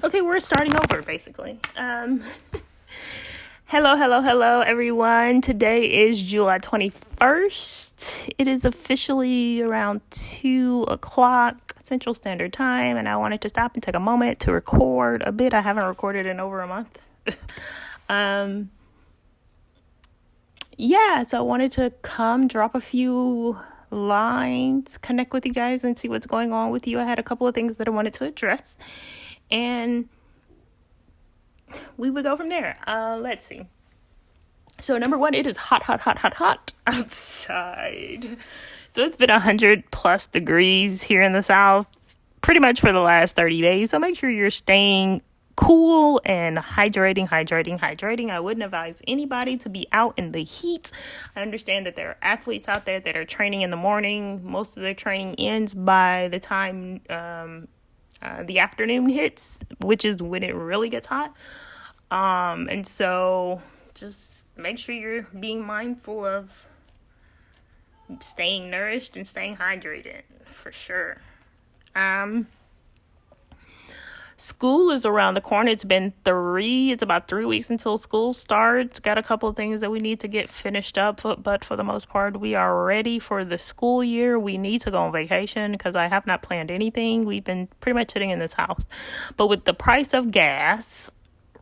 Okay, we're starting over, basically. Hello, everyone. Today is July 21st. It is officially around 2 o'clock Central Standard Time, and I wanted to stop and take a moment to record a bit. I haven't recorded in over a month. So I wanted to come drop a few lines, connect with you guys, and see what's going on with you. I had a couple of things that I wanted to address, and we would go from there. Let's see. So number one, it is hot outside. So it's been 100 plus degrees here in the South pretty much for the last 30 days. So make sure you're staying cool and hydrating. I wouldn't advise anybody to be out in the heat. I understand that there are athletes out there that are training in the morning. Most of their training ends by the time the afternoon hits, which is when it really gets hot. And so just make sure you're being mindful of staying nourished and staying hydrated for sure. School is around the corner. It's about 3 weeks until school starts. Got a couple of things that we need to get finished up, but for the most part, we are ready for the school year. We need to go on vacation because I have not planned anything. We've been pretty much sitting in this house. But with the price of gas,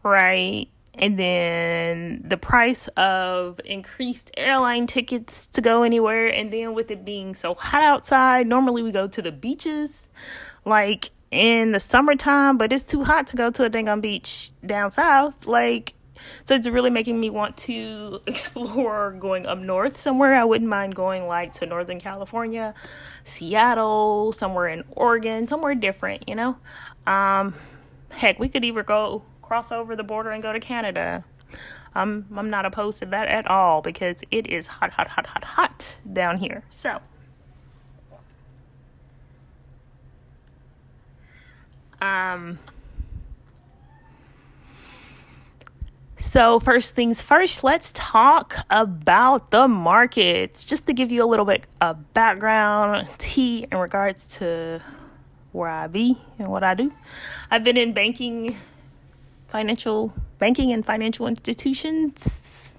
right, and then the price of increased airline tickets to go anywhere, and then with it being so hot outside, normally we go to the beaches, like in the summertime, but it's too hot to go to a dang on beach down south. So it's really making me want to explore going up north somewhere. I wouldn't mind going to Northern California, Seattle, somewhere in Oregon, somewhere different, Heck, we could either cross over the border and go to Canada. I'm not opposed to that at all because it is hot down here. So first things first, let's talk about the markets. Just to give you a little bit of background, tea in regards to where I be and what I do. I've been in banking and financial institutions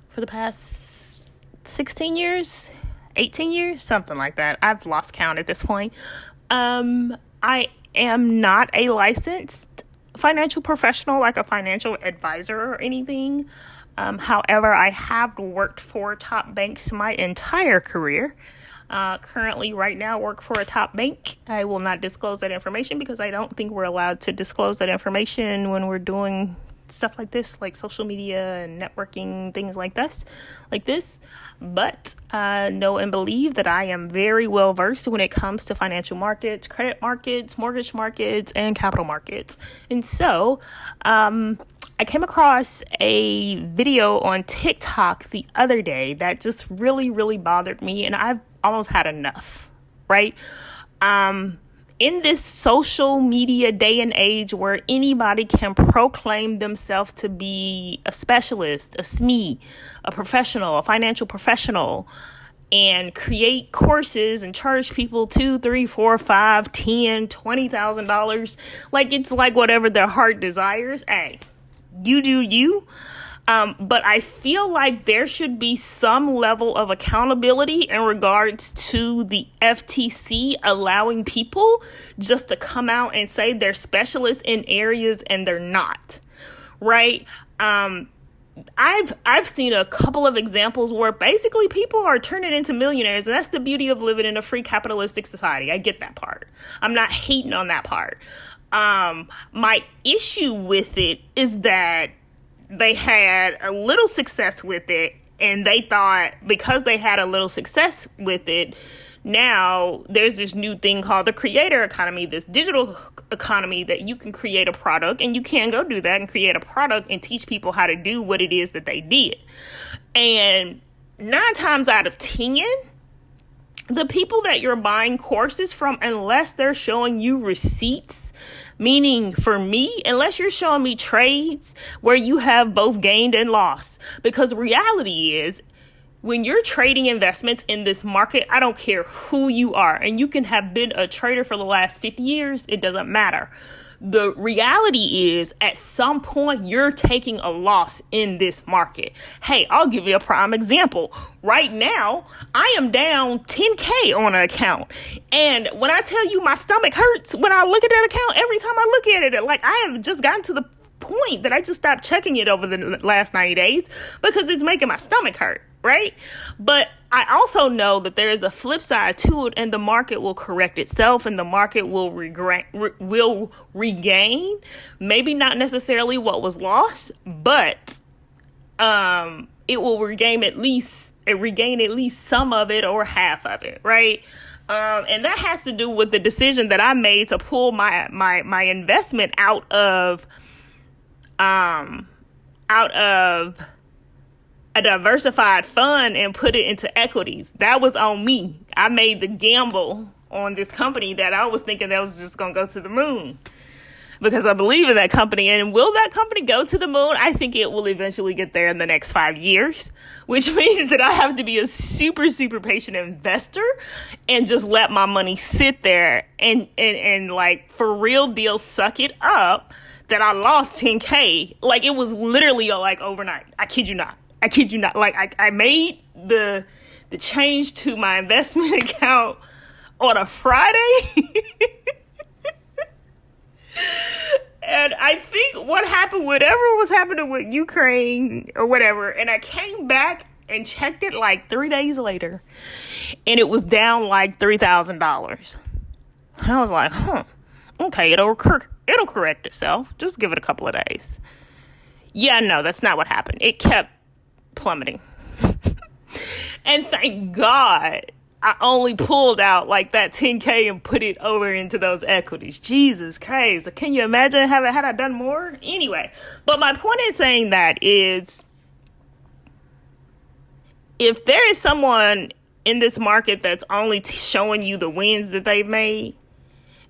for the past 16 years, 18 years, something like that. I've lost count at this point. I am not a licensed financial professional, like a financial advisor or anything. However, I have worked for top banks my entire career. Currently, right now, work for a top bank. I will not disclose that information because I don't think we're allowed to disclose that information when we're doing stuff like this, like social media and networking, things like this. But know and believe that I am very well versed when it comes to financial markets, credit markets, mortgage markets, and capital markets. And so I came across a video on TikTok the other day that just really, really bothered me, and I've almost had enough, right? In this social media day and age where anybody can proclaim themselves to be a specialist, a SME, a professional, a financial professional, and create courses and charge people $2, $3, $4, $5, $10, $20,000, it's like whatever their heart desires. Hey, you do you. But I feel like there should be some level of accountability in regards to the FTC allowing people just to come out and say they're specialists in areas and they're not, right? I've seen a couple of examples where basically people are turning into millionaires, and that's the beauty of living in a free capitalistic society. I get that part. I'm not hating on that part. My issue with it is that they had a little success with it, and they thought because they had a little success with it, now there's this new thing called the creator economy, this digital economy that you can create a product, and you can go do that and create a product and teach people how to do what it is that they did. And 9 times out of 10, the people that you're buying courses from, unless they're showing you receipts, meaning for me, unless you're showing me trades where you have both gained and lost, because reality is when you're trading investments in this market, I don't care who you are, and you can have been a trader for the last 50 years. It doesn't matter. The reality is at some point you're taking a loss in this market. Hey, I'll give you a prime example. Right now, I am down 10K on an account. And when I tell you my stomach hurts when I look at that account, every time I look at it, like I have just gotten to the point that I just stopped checking it over the last 90 days because it's making my stomach hurt, right? But I also know that there is a flip side to it, and the market will correct itself, and the market will regain, maybe not necessarily what was lost, but it will regain at least some of it or half of it, right? And that has to do with the decision that I made to pull my investment out of a diversified fund and put it into equities. That was on me. I made the gamble on this company that I was thinking that was just going to go to the moon because I believe in that company. And will that company go to the moon? I think it will eventually get there in the next 5 years, which means that I have to be a super, super patient investor and just let my money sit there and like for real deal suck it up that I lost 10K. Like it was literally like overnight. I kid you not. Like I made the change to my investment account on a Friday. And I think what happened, whatever was happening with Ukraine or whatever, and I came back and checked it like 3 days later, and it was down like $3,000. I was like, okay, it'll correct itself. Just give it a couple of days. Yeah, no, that's not what happened. It kept plummeting. And thank God I only pulled out like that 10K and put it over into those equities. Jesus Christ. Can you imagine had I done more? Anyway, but my point in saying that is if there is someone in this market that's only showing you the wins that they've made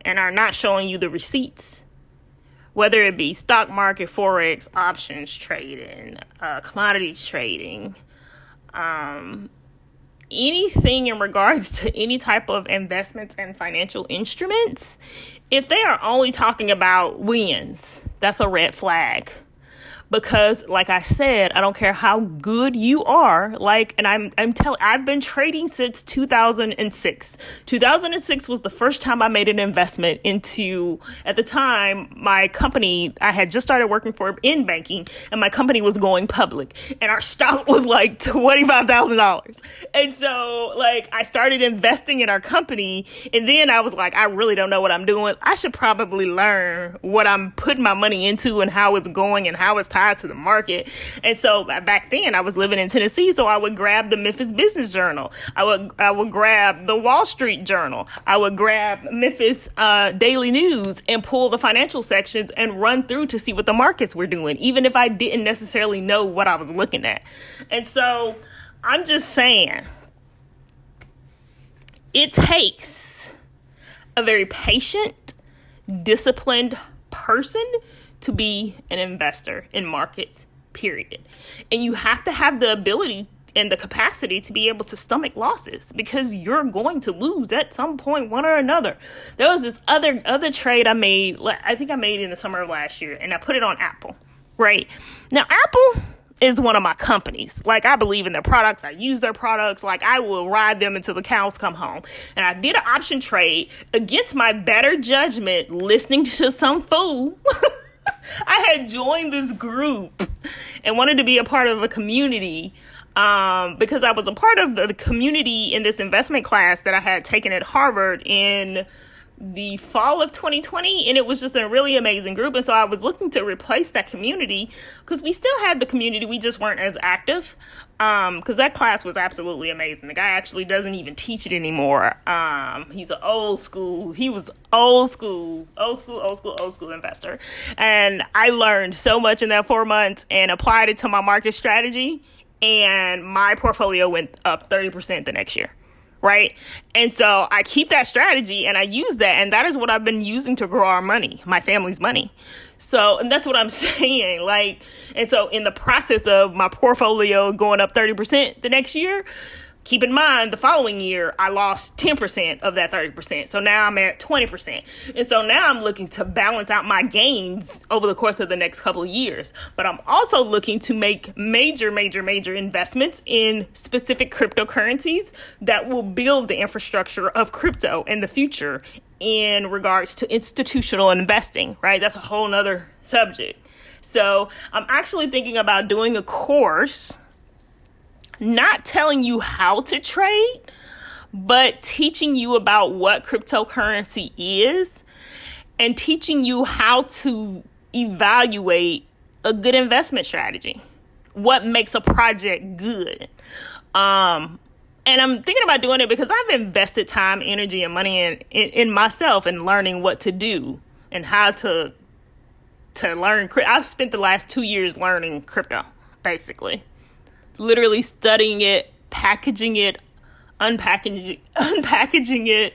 and are not showing you the receipts, whether it be stock market, forex, options trading, commodities trading, anything in regards to any type of investments and financial instruments, if they are only talking about wins, that's a red flag. Because like I said, I don't care how good you are. Like, and I've been trading since 2006. 2006 was the first time I made an investment into, at the time, my company, I had just started working for in banking and my company was going public and our stock was like $25,000. And so like I started investing in our company and then I was like, I really don't know what I'm doing. I should probably learn what I'm putting my money into and how it's going and how it's tied to the market. And so back then I was living in Tennessee, so I would grab the Memphis Business Journal. I would grab the Wall Street Journal. I would grab Memphis Daily News and pull the financial sections and run through to see what the markets were doing, even if I didn't necessarily know what I was looking at. And so I'm just saying it takes a very patient, disciplined person to be an investor in markets, period. And you have to have the ability and the capacity to be able to stomach losses because you're going to lose at some point, one or another. There was this other trade I made, I think I made in the summer of last year, and I put it on Apple, right? Now, Apple is one of my companies. Like, I believe in their products. I use their products. Like, I will ride them until the cows come home. And I did an option trade against my better judgment, listening to some fool. I had joined this group and wanted to be a part of a community because I was a part of the community in this investment class that I had taken at Harvard in the fall of 2020, and it was just a really amazing group. And so I was looking to replace that community because we still had the community, we just weren't as active, because that class was absolutely amazing. The guy actually doesn't even teach it anymore. He's an old school investor, and I learned so much in that 4 months and applied it to my market strategy, and my portfolio went up 30% the next year. Right. And so I keep that strategy and I use that. And that is what I've been using to grow our money, my family's money. So, and that's what I'm saying. Like, and so in the process of my portfolio going up 30% the next year, Keep in mind, the following year, I lost 10% of that 30%. So now I'm at 20%. And so now I'm looking to balance out my gains over the course of the next couple of years. But I'm also looking to make major investments in specific cryptocurrencies that will build the infrastructure of crypto in the future in regards to institutional investing, right? That's a whole nother subject. So I'm actually thinking about doing a course, not telling you how to trade, but teaching you about what cryptocurrency is and teaching you how to evaluate a good investment strategy. What makes a project good? And I'm thinking about doing it because I've invested time, energy, and money in myself and learning what to do and how to learn. I've spent the last 2 years learning crypto, basically. Literally studying it, packaging it, unpackaging it,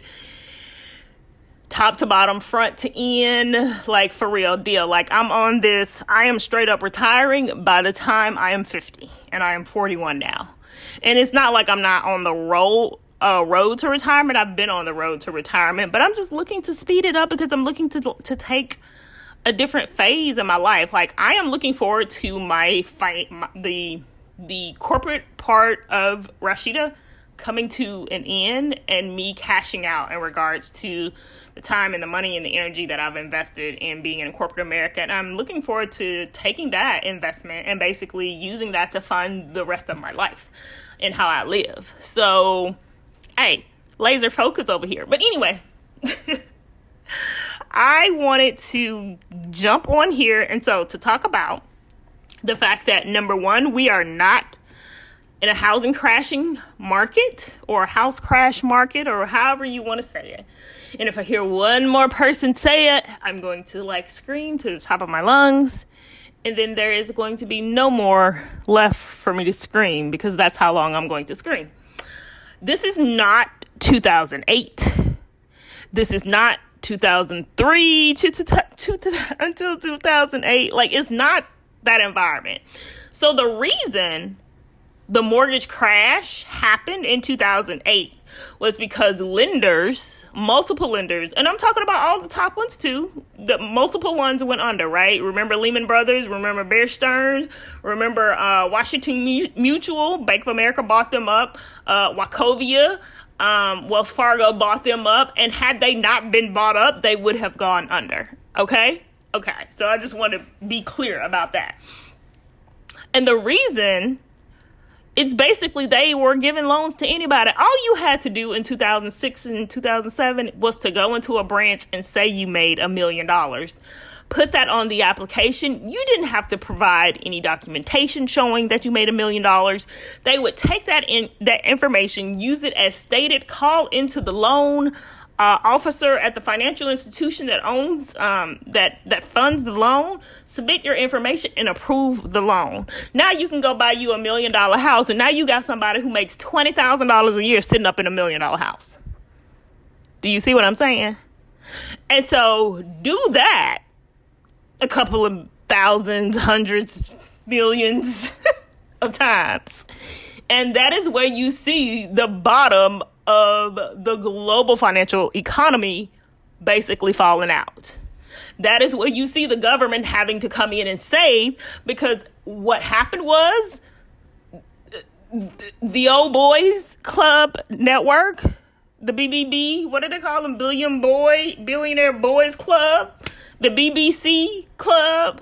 top to bottom, front to end, like for real deal. Like I am straight up retiring by the time I am 50, and I am 41 now. And it's not like I'm not on the road to retirement. I've been on the road to retirement, but I'm just looking to speed it up because I'm looking to take a different phase in my life. Like I am looking forward to the corporate part of Rashida coming to an end and me cashing out in regards to the time and the money and the energy that I've invested in being in corporate America. And I'm looking forward to taking that investment and basically using that to fund the rest of my life and how I live. So, hey, laser focus over here. But anyway, I wanted to jump on here and so to talk about the fact that, number one, we are not in a housing crashing market or a house crash market or however you want to say it. And if I hear one more person say it, I'm going to scream to the top of my lungs. And then there is going to be no more left for me to scream because that's how long I'm going to scream. This is not 2008. This is not 2003 until 2008. It's not that environment. So the reason the mortgage crash happened in 2008 was because multiple lenders, and I'm talking about all the top ones too, the multiple ones went under, right? Remember Lehman Brothers, remember Bear Stearns, remember Washington Mutual, Bank of America bought them up, Wachovia, Wells Fargo bought them up, and had they not been bought up, they would have gone under, okay? Okay, so I just want to be clear about that. And the reason, it's basically they were giving loans to anybody. All you had to do in 2006 and 2007 was to go into a branch and say you made $1 million. Put that on the application. You didn't have to provide any documentation showing that you made $1 million. They would take that information, use it as stated, call into the loan officer at the financial institution that owns, that funds the loan, submit your information and approve the loan. Now you can go buy you $1 million house, and now you got somebody who makes $20,000 a year sitting up in $1 million house. Do you see what I'm saying? And so do that a couple of thousands, hundreds, millions of times. And that is where you see the bottom of the global financial economy basically falling out. That is where you see the government having to come in and save, because what happened was the old boys club network, the BBB, what do they call them? Billionaire Boys Club, the BBC club,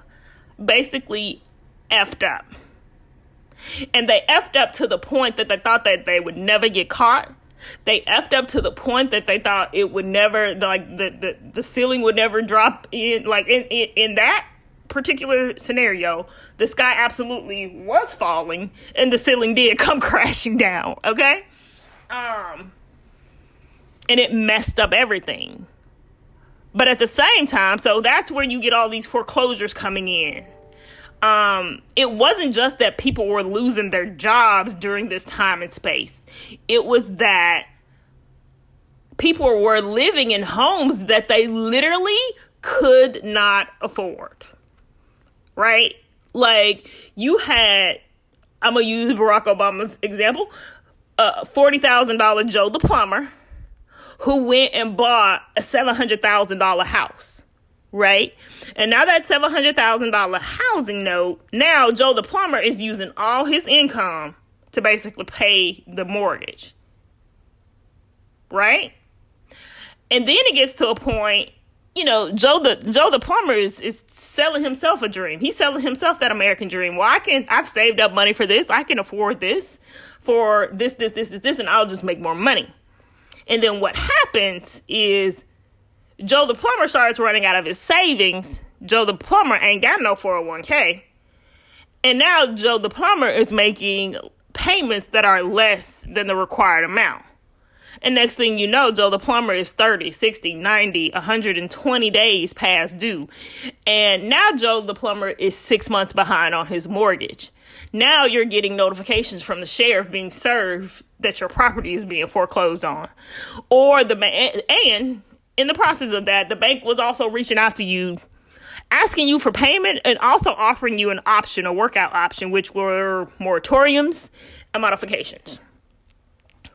basically effed up. And they effed up to the point that they thought that they would never get caught. They effed up to the point that they thought it would never, the ceiling would never drop in, in that particular scenario, the sky absolutely was falling and the ceiling did come crashing down, okay? And it messed up everything. But at the same time, so that's where you get all these foreclosures coming in. It wasn't just that people were losing their jobs during this time and space. It was that people were living in homes that they literally could not afford. Right? I'm going to use Barack Obama's example. $40,000 Joe the plumber who went and bought a $700,000 house, right? And now that $700,000 housing note, now Joe the plumber is using all his income to basically pay the mortgage, right? And then it gets to a point, Joe the plumber is selling himself a dream. He's selling himself that American dream. Well, I've saved up money for this. I can afford this for this, and I'll just make more money. And then what happens is Joe the plumber starts running out of his savings. Joe the plumber ain't got no 401k. And now Joe the plumber is making payments that are less than the required amount. And next thing you know, Joe the plumber is 30, 60, 90, 120 days past due. And now Joe the plumber is 6 months behind on his mortgage. Now you're getting notifications from the sheriff being served that your property is being foreclosed on. Or and in the process of that, the bank was also reaching out to you, asking you for payment and also offering you an option, a workout option, which were moratoriums and modifications.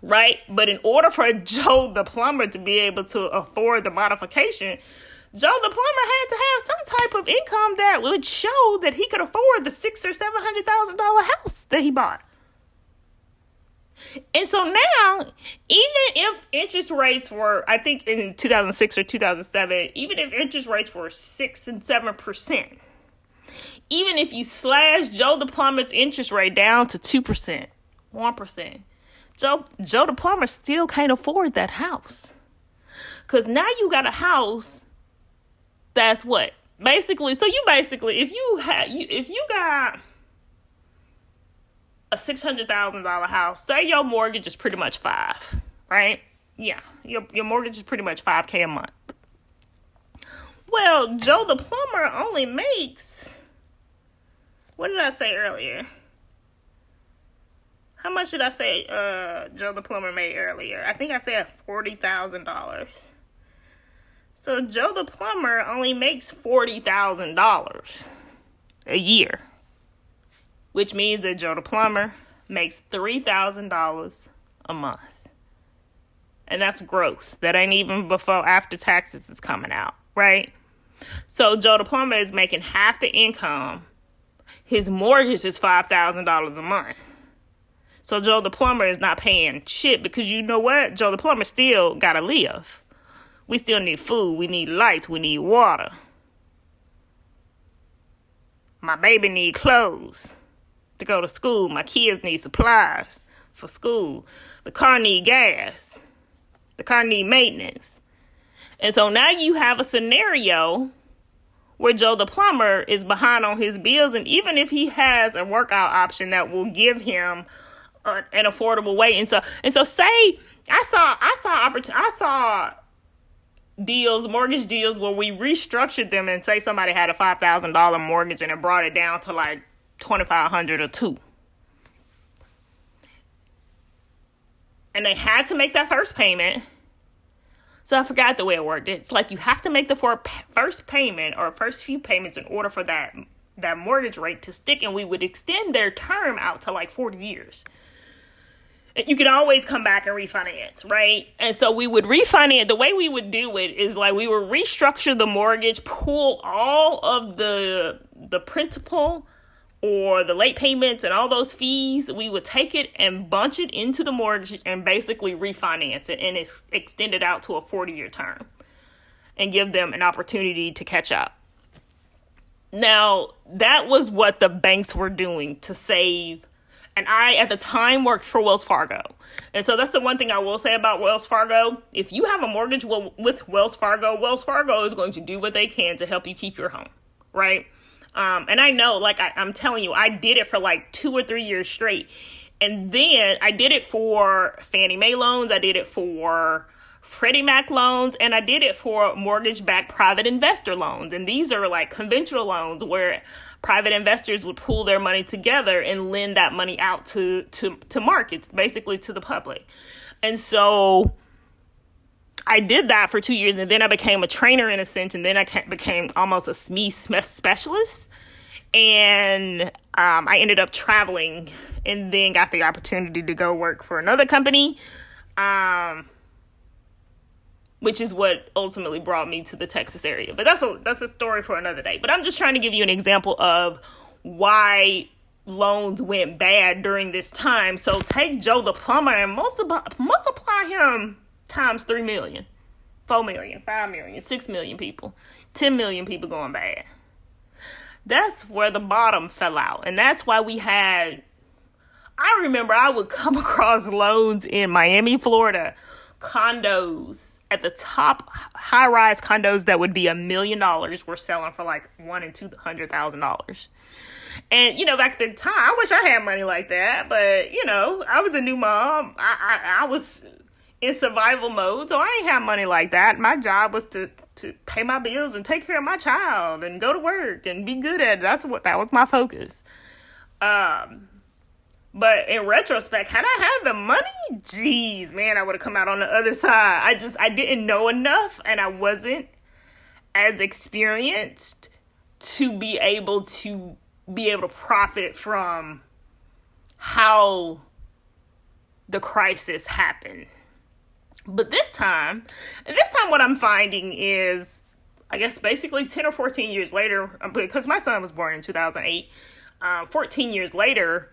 Right? But in order for Joe the plumber to be able to afford the modification, Joe the plumber had to have some type of income that would show that he could afford the $600,000 or $700,000 house that he bought. And so now, even if interest rates were, I think in 2006 or 2007, even if interest rates were 6 and 7%, even if you slash Joe the plumber's interest rate down to 2%, 1%, Joe the plumber still can't afford that house. Because now you got a house that's what? Basically, if you got a $600,000 house, say your mortgage is pretty much $5,000, right? Yeah, your mortgage is pretty much $5,000 a month. Well, Joe the plumber only makes, what did I say earlier? How much did I say Joe the plumber made earlier? I think I said $40,000. So Joe the plumber only makes $40,000 a year, which means that Joe the plumber makes $3,000 a month. And that's gross. That ain't even before after taxes is coming out, right? So Joe the plumber is making half the income. His mortgage is $5,000 a month. So Joe the plumber is not paying shit because you know what? Joe the plumber still gotta live. We still need food. We need lights. We need water. My baby need clothes to go to school. My kids need supplies for school. The car need gas. The car need maintenance. And so now you have a scenario where Joe the plumber is behind on his bills. And even if he has a workout option that will give him an affordable way. And so say I saw deals, mortgage deals where we restructured them and say somebody had a $5,000 mortgage and it brought it down to like $2,500 or $2,000. And they had to make that first payment. So I forgot the way it worked. It's like you have to make the first payment or first few payments in order for that mortgage rate to stick. And we would extend their term out to like 40 years. You can always come back and refinance, right? And so we would refinance. The way we would do it is like we would restructure the mortgage, pull all of the principal or the late payments and all those fees. We would take it and bunch it into the mortgage and basically refinance it and extend it out to a 40-year term and give them an opportunity to catch up. Now, that was what the banks were doing to save. And I, at the time, worked for Wells Fargo. And so that's the one thing I will say about Wells Fargo. If you have a mortgage with Wells Fargo is going to do what they can to help you keep your home, right? And I know, like I'm telling you, I did it for like 2 or 3 years straight. And then I did it for Fannie Mae loans. I did it for Freddie Mac loans. And I did it for mortgage-backed private investor loans. And these are like conventional loans where private investors would pool their money together and lend that money out to markets, basically to the public. And so I did that for 2 years, and then I became a trainer in a sense, and then I became almost a SME specialist. And I ended up traveling and then got the opportunity to go work for another company, which is what ultimately brought me to the Texas area. But that's a story for another day. But I'm just trying to give you an example of why loans went bad during this time. So take Joe the plumber and multiply him times 3 million, 4 million, 5 million, 6 million people, 10 million people going bad. That's where the bottom fell out. And that's why I remember I would come across loans in Miami, Florida, condos at the top, high-rise condos that would be $1 million were selling for like $100,000 and $200,000. And, back at the time, I wish I had money like that. But, I was a new mom. I was in survival mode, so I ain't have money like that. My job was to pay my bills and take care of my child and go to work and be good at it. That was my focus. But in retrospect, had I had the money, geez, man, I would have come out on the other side. I didn't know enough, and I wasn't as experienced to be able to profit from how the crisis happened. But this time what I'm finding is, I guess basically 10 or 14 years later, because my son was born in 2008, 14 years later,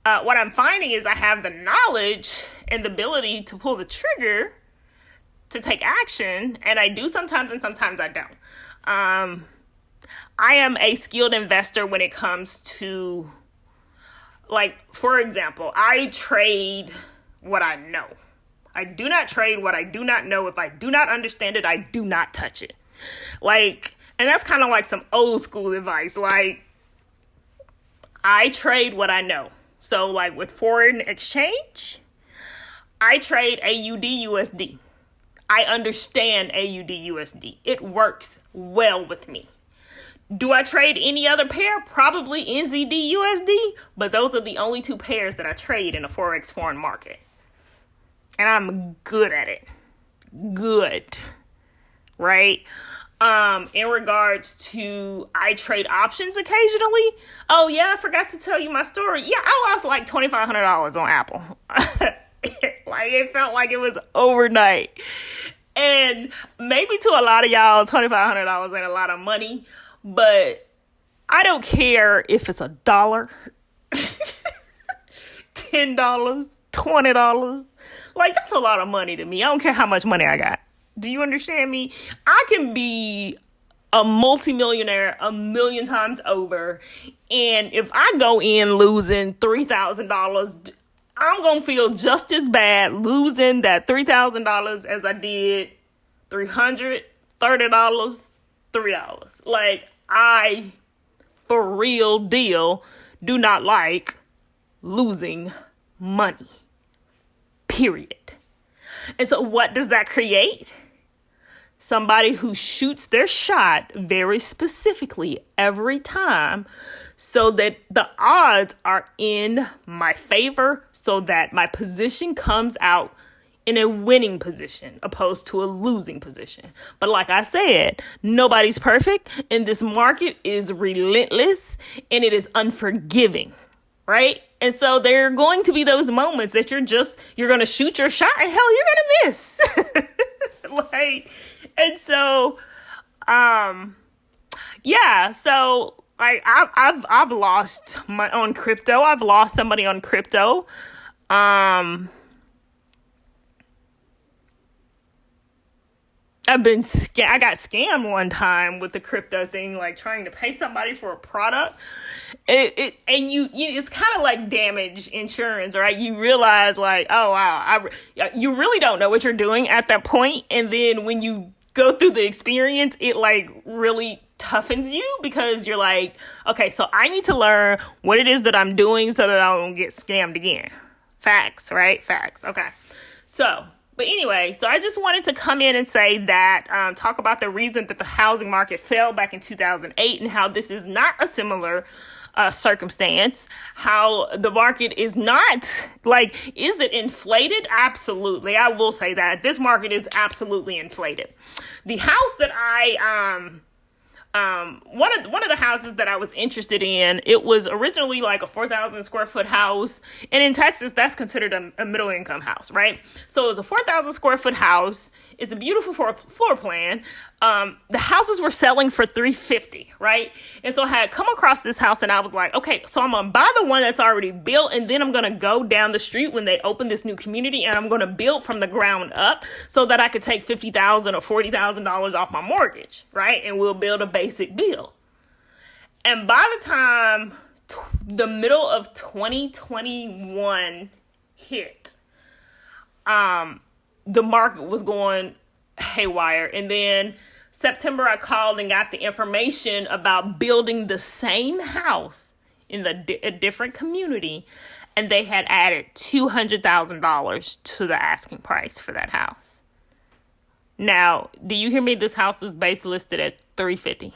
what I'm finding is I have the knowledge and the ability to pull the trigger to take action, and I do sometimes and sometimes I don't. I am a skilled investor when it comes to, like, for example, I trade what I know. I do not trade what I do not know. If I do not understand it, I do not touch it. Like, and that's kind of like some old school advice. Like, I trade what I know. So, like, with foreign exchange, I trade AUD USD. I understand AUD USD. It works well with me. Do I trade any other pair? Probably NZD USD, but those are the only two pairs that I trade in a Forex foreign market. And I'm good at it. Good. Right? In regards to, I trade options occasionally. Oh yeah, I forgot to tell you my story. Yeah, I lost like $2,500 on Apple. Like, it felt like it was overnight. And maybe to a lot of y'all, $2,500 ain't a lot of money, but I don't care if it's $1, $10, $20. Like, that's a lot of money to me. I don't care how much money I got. Do you understand me? I can be a multimillionaire 1,000,000 times over, and if I go in losing $3,000, I'm going to feel just as bad losing that $3,000 as I did $330, $3. Like, I, for real deal, do not like losing money. Period. And so what does that create? Somebody who shoots their shot very specifically every time so that the odds are in my favor, so that my position comes out in a winning position opposed to a losing position. But like I said, nobody's perfect, and this market is relentless and it is unforgiving, right? And so there are going to be those moments that you're going to shoot your shot and hell, you're going to miss. And so, yeah, so like I've lost on crypto. I've lost somebody on crypto. I got scammed one time with the crypto thing, like trying to pay somebody for a product. It's kind of like damage insurance, right? You realize like, oh wow, you really don't know what you're doing at that point. And then when you go through the experience, it like really toughens you because you're like, okay, so I need to learn what it is that I'm doing so that I don't get scammed again. Facts, right? Facts. Okay. But anyway, so I just wanted to come in and say that, talk about the reason that the housing market fell back in 2008 and how this is not a similar circumstance, how the market is not, like, is it inflated? Absolutely. I will say that. This market is absolutely inflated. The house that One of the houses that I was interested in, it was originally like a 4,000 square foot house, and in Texas that's considered a middle income house, right? So it was a 4,000 square foot house. It's a beautiful floor plan. The houses were selling for $350, right? And so I had come across this house, and I was like, okay, so I'm gonna buy the one that's already built, and then I'm gonna go down the street when they open this new community, and I'm gonna build from the ground up so that I could take $50,000 or $40,000 off my mortgage, right? And we'll build a basic bill. And by the time the middle of 2021 hit, the market was going haywire. And then September, I called and got the information about building the same house in a different community, and they had added $200,000 to the asking price for that house. Now, do you hear me? This house is base listed at $350.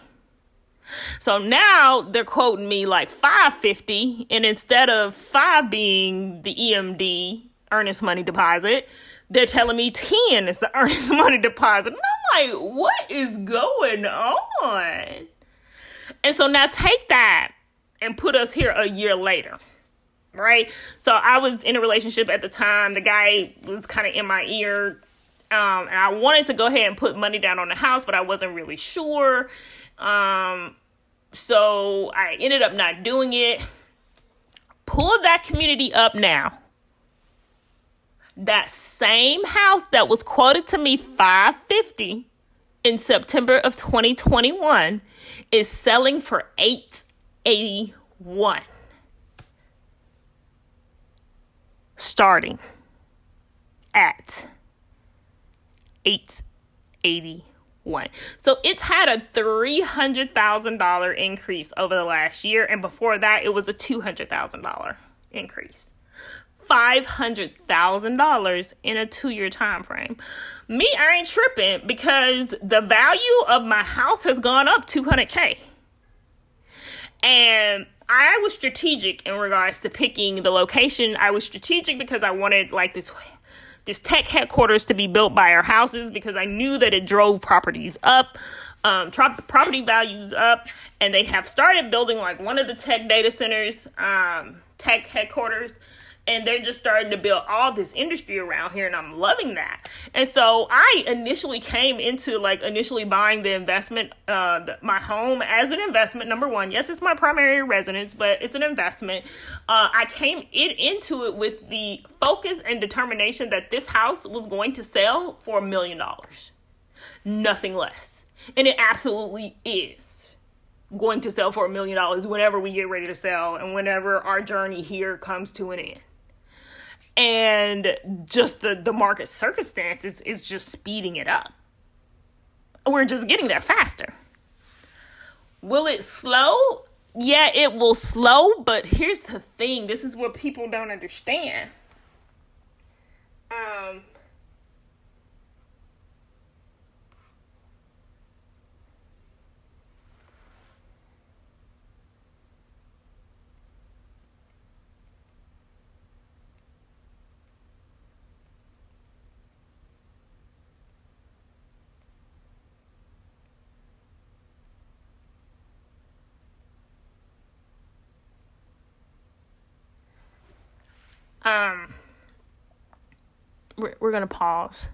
So now they're quoting me like $550, and instead of $5 being the EMD, earnest money deposit, they're telling me 10 is the earnest money deposit. And I'm like, what is going on? And so now take that and put us here a year later, right? So I was in a relationship at the time. The guy was kind of in my ear. And I wanted to go ahead and put money down on the house, but I wasn't really sure. So I ended up not doing it. Pull that community up now. That same house that was quoted to me $550 in September of 2021 is selling for $881. Starting at $881. So it's had a $300,000 increase over the last year, and before that it was a $200,000 increase. $500,000 in a 2-year time frame. Me, I ain't tripping, because the value of my house has gone up $200K. And I was strategic in regards to picking the location. I was strategic because I wanted like this tech headquarters to be built by our houses, because I knew that it drove properties up, property values up, and they have started building like one of the tech data centers, tech headquarters, and they're just starting to build all this industry around here, and I'm loving that. And so I initially came into initially buying the investment, my home as an investment. Number one, yes, it's my primary residence, but it's an investment. I came into it with the focus and determination that this house was going to sell for $1 million, nothing less. And it absolutely is going to sell for $1 million whenever we get ready to sell and whenever our journey here comes to an end. And just the market circumstances is just speeding it up. We're just getting there faster. Will it slow? Yeah, it will slow, but here's the thing. This is what people don't understand. We're going to pause.